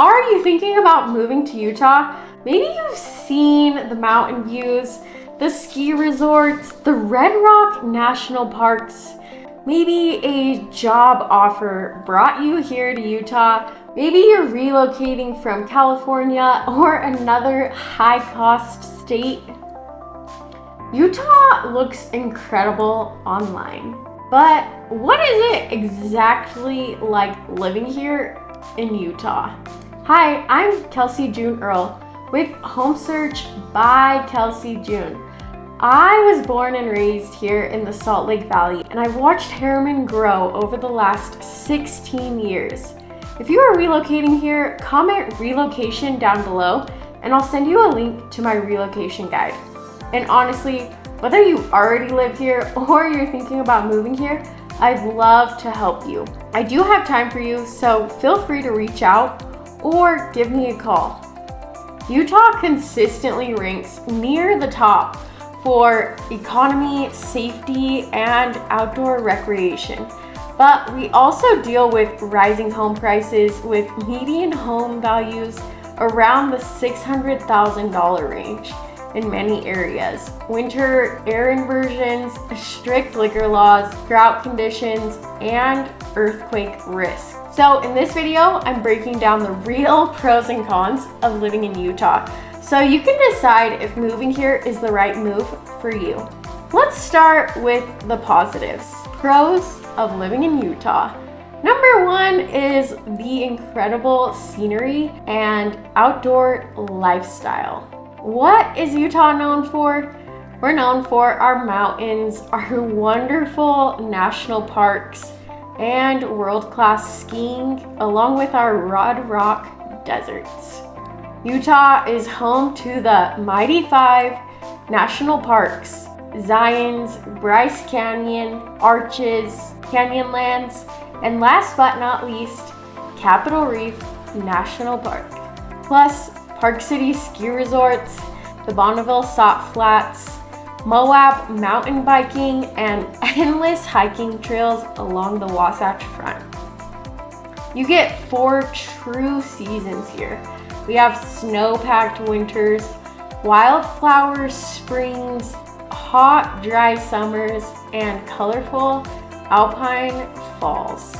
Are you thinking about moving to Utah? Maybe you've seen the mountain views, the ski resorts, the Red Rock National Parks. Maybe a job offer brought you here to Utah. Maybe you're relocating from California or another high-cost state. Utah looks incredible online, but what is it exactly like living here in Utah? Hi, I'm Kelsey June Earl with Home Search by Kelsey June. I was born and raised here in the Salt Lake Valley, and I've watched Harriman grow over the last 16 years. If you are relocating here, comment relocation down below, and I'll send you a link to my relocation guide. And honestly, whether you already live here or you're thinking about moving here, I'd love to help you. I do have time for you, so feel free to reach out or give me a call. Utah consistently ranks near the top for economy, safety, and outdoor recreation. But we also deal with rising home prices with median home values around the $600,000 range in many areas. Winter air inversions, strict liquor laws, drought conditions, and earthquake risk. So in this video, I'm breaking down the real pros and cons of living in Utah, so you can decide if moving here is the right move for you. Let's start with the positives. Pros of living in Utah. Number one is the incredible scenery and outdoor lifestyle. What is Utah known for? We're known for our mountains, our wonderful national parks, and world-class skiing, along with our Red Rock deserts. Utah is home to the Mighty Five national parks: Zion's, Bryce Canyon, Arches, Canyonlands, and last but not least, Capitol Reef National Park. Plus, Park City ski resorts, the Bonneville Salt Flats, Moab mountain biking, and endless hiking trails along the Wasatch Front. You get 4 true seasons here. We have snow-packed winters, wildflower springs, hot, dry summers, and colorful alpine falls.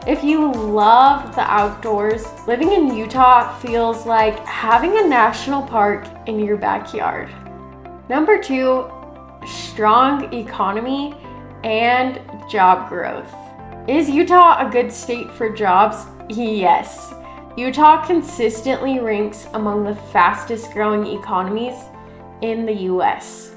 If you love the outdoors, living in Utah feels like having a national park in your backyard. Number 2, strong economy and job growth. Is Utah a good state for jobs? Yes. Utah consistently ranks among the fastest growing economies in the US.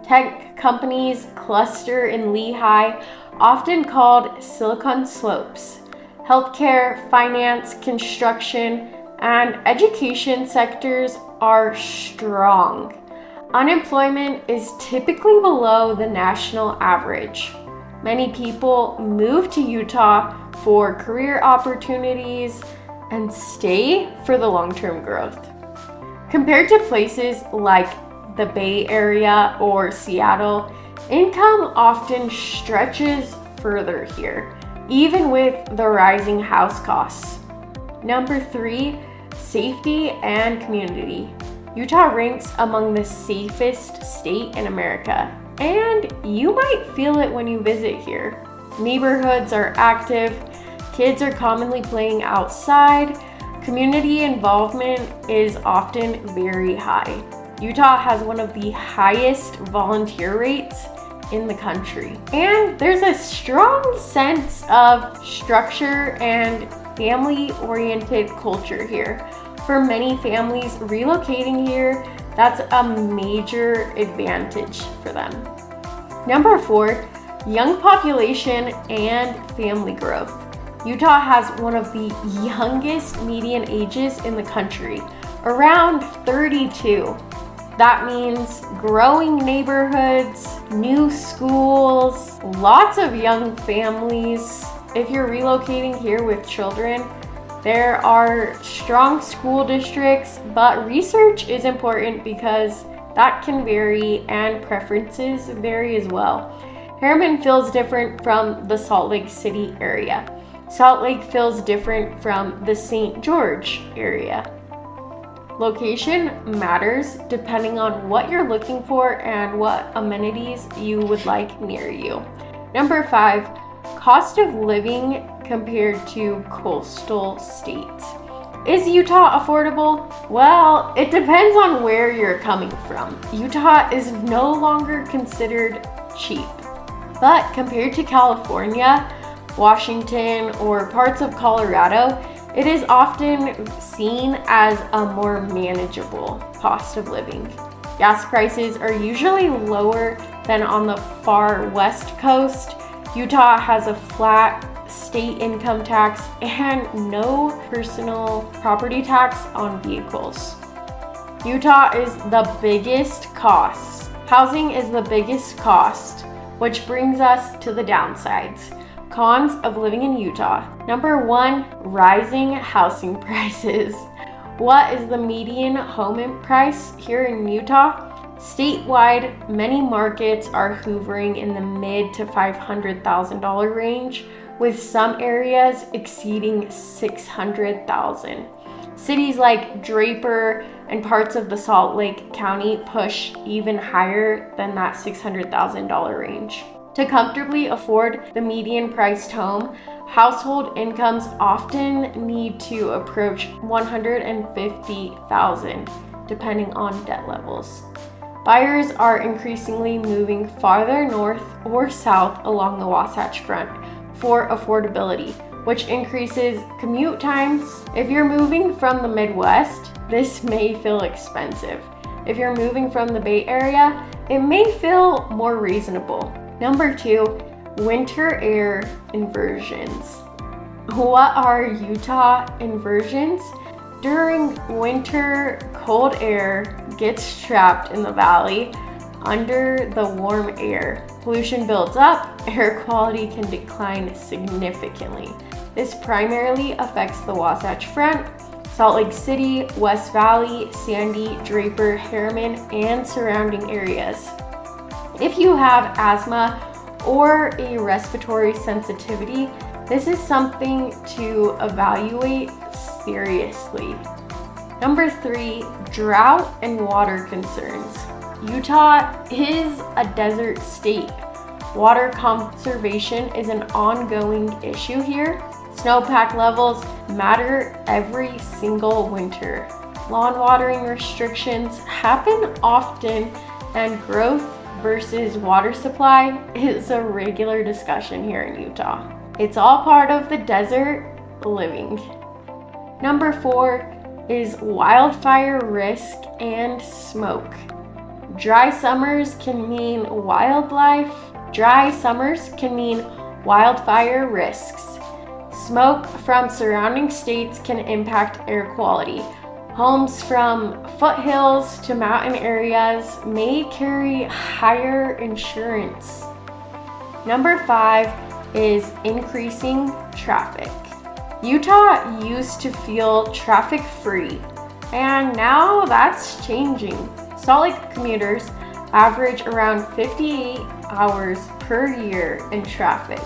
Tech companies cluster in Lehigh, often called Silicon Slopes. Healthcare, finance, construction, and education sectors are strong. Unemployment is typically below the national average. Many people move to Utah for career opportunities and stay for the long-term growth. Compared to places like the Bay Area or Seattle, income often stretches further here, even with the rising house costs. Number 3, safety and community. Utah ranks among the safest state in America, and you might feel it when you visit here. Neighborhoods are active, kids are commonly playing outside, community involvement is often very high. Utah has one of the highest volunteer rates in the country. And there's a strong sense of structure and family-oriented culture here. For many families, relocating here, that's a major advantage for them. Number 4, young population and family growth. Utah has one of the youngest median ages in the country, around 32. That means growing neighborhoods, new schools, lots of young families. If you're relocating here with children, there are strong school districts, but research is important because that can vary and preferences vary as well. Harriman feels different from the Salt Lake City area. Salt Lake feels different from the St. George area. Location matters depending on what you're looking for and what amenities you would like near you. Number 5, cost of living compared to coastal states. Is Utah affordable? Well, it depends on where you're coming from. Utah is no longer considered cheap, but compared to California, Washington, or parts of Colorado, it is often seen as a more manageable cost of living. Gas prices are usually lower than on the far west coast. Utah has a flat state income tax and no personal property tax on vehicles. Utah is the biggest cost. Housing is the biggest cost, which brings us to the downsides. Cons of living in Utah. Number 1, rising housing prices. What is the median home price here in Utah? Statewide, many markets are hovering in the mid to $500,000 range, with some areas exceeding $600,000. Cities like Draper and parts of the Salt Lake County push even higher than that $600,000 range. To comfortably afford the median priced home, household incomes often need to approach $150,000, depending on debt levels. Buyers are increasingly moving farther north or south along the Wasatch Front for affordability, which increases commute times. If you're moving from the Midwest, this may feel expensive. If you're moving from the Bay Area, it may feel more reasonable. Number 2, winter air inversions. What are Utah inversions? During winter, cold air gets trapped in the valley under the warm air. Pollution builds up, air quality can decline significantly. This primarily affects the Wasatch Front, Salt Lake City, West Valley, Sandy, Draper, Harriman, and surrounding areas. If you have asthma or a respiratory sensitivity, this is something to evaluate seriously. Number 3, drought and water concerns. Utah is a desert state. Water conservation is an ongoing issue here. Snowpack levels matter every single winter. Lawn watering restrictions happen often, and growth versus water supply is a regular discussion here in Utah. It's all part of the desert living. Number 4 is wildfire risk and smoke. Dry summers can mean wildlife. Dry summers can mean wildfire risks. Smoke from surrounding states can impact air quality. Homes from foothills to mountain areas may carry higher insurance. Number 5 is increasing traffic. Utah used to feel traffic-free, and now that's changing. Salt Lake commuters average around 58 hours per year in traffic.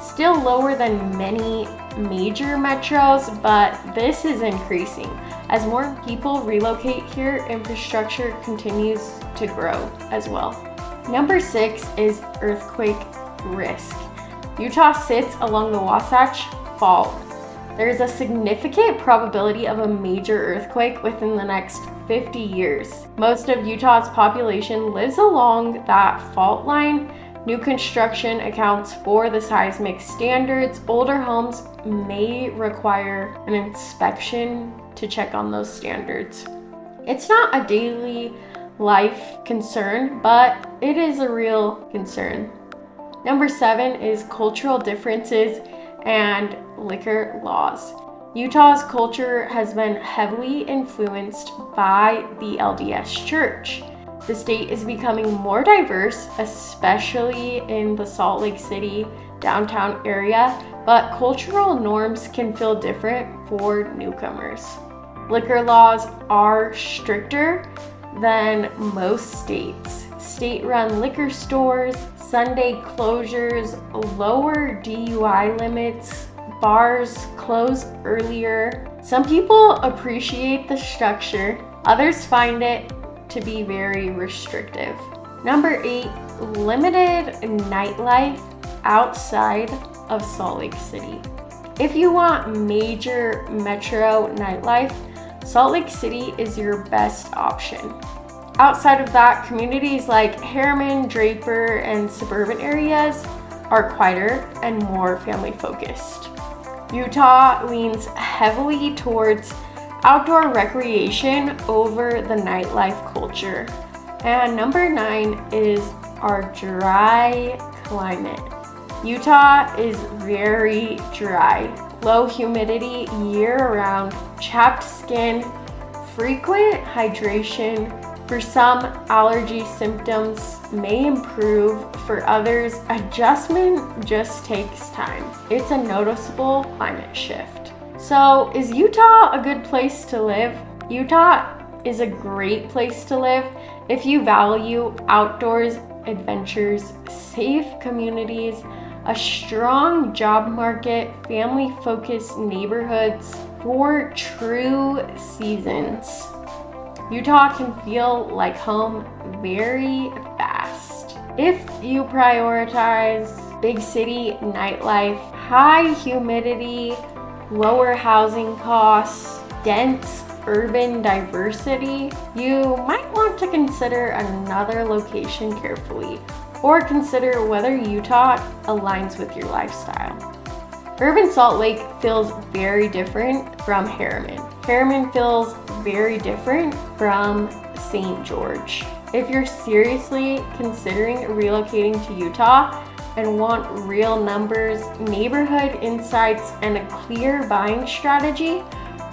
Still lower than many major metros, but this is increasing. As more people relocate here, infrastructure continues to grow as well. Number 6 is earthquake risk. Utah sits along the Wasatch Fault. There is a significant probability of a major earthquake within the next 50 years. Most of Utah's population lives along that fault line. New construction accounts for the seismic standards. Older homes may require an inspection to check on those standards. It's not a daily life concern, but it is a real concern. Number 7 is cultural differences and liquor laws. Utah's culture has been heavily influenced by the LDS Church. The state is becoming more diverse, especially in the Salt Lake City downtown area, but cultural norms can feel different for newcomers. Liquor laws are stricter than most states. State-run liquor stores, Sunday closures, lower DUI limits, bars close earlier. Some people appreciate the structure, others find it to be very restrictive. Number 8, limited nightlife outside of Salt Lake City. If you want major metro nightlife, Salt Lake City is your best option. Outside of that, communities like Harriman, Draper, and suburban areas are quieter and more family focused. Utah leans heavily towards outdoor recreation over the nightlife culture. And number 9 is our dry climate. Utah is very dry, low humidity year-round, chapped skin, frequent hydration. For some, allergy symptoms may improve. For others, adjustment just takes time. It's a noticeable climate shift. So, is Utah a good place to live? Utah is a great place to live if you value outdoors, adventures, safe communities, a strong job market, family-focused neighborhoods, 4 true seasons. Utah can feel like home very fast. If you prioritize big city nightlife, high humidity, lower housing costs, dense urban diversity, you might want to consider another location carefully, or consider whether Utah aligns with your lifestyle. Urban Salt Lake feels very different from Harriman. Harriman feels very different from St. George. If you're seriously considering relocating to Utah and want real numbers, neighborhood insights, and a clear buying strategy,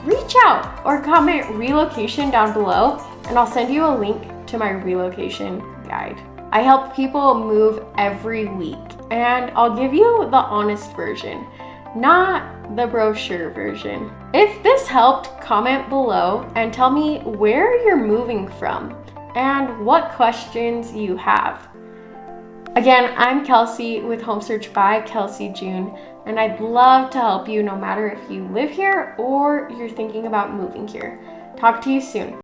reach out or comment relocation down below and I'll send you a link to my relocation guide. I help people move every week and I'll give you the honest version, not the brochure version. If this helped, comment below and tell me where you're moving from and what questions you have. Again, I'm Kelsey with Home Search by Kelsey June, and I'd love to help you no matter if you live here or you're thinking about moving here. Talk to you soon.